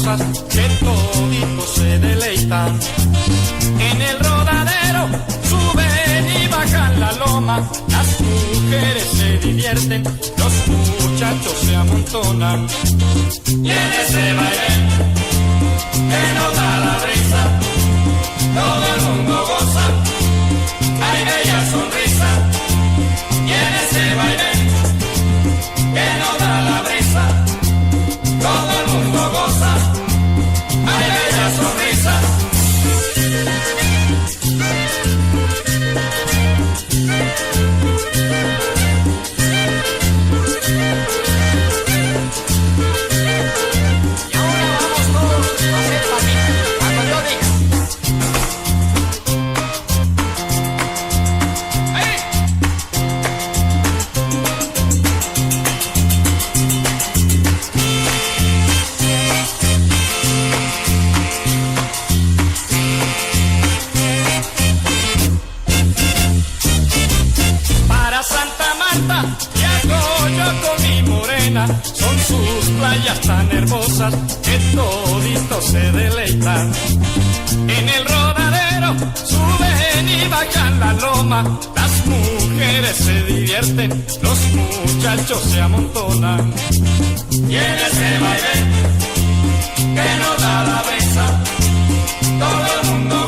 hermosas que toditos se deleitan. En el rodadero suben y bajan la loma, las mujeres se divierten, los muchachos se amontonan. Y en ese baile que nos da la risa, todo el mundo goza, hay bella sonrisa. Y en ese baile que nos da la brisa, todo el mundo goza, hay bella sonrisa. Y ahora vamos todos a hacer palmitas, cuando yo diga. ¡Ahí! Para Santa Marta viajo yo con mi morena, son sus playas tan hermosas que toditos se deleitan. En el rodadero suben y bajan la loma, las mujeres se divierten, los muchachos se amontonan. Y en ese baile que nos da la brisa, todo el mundo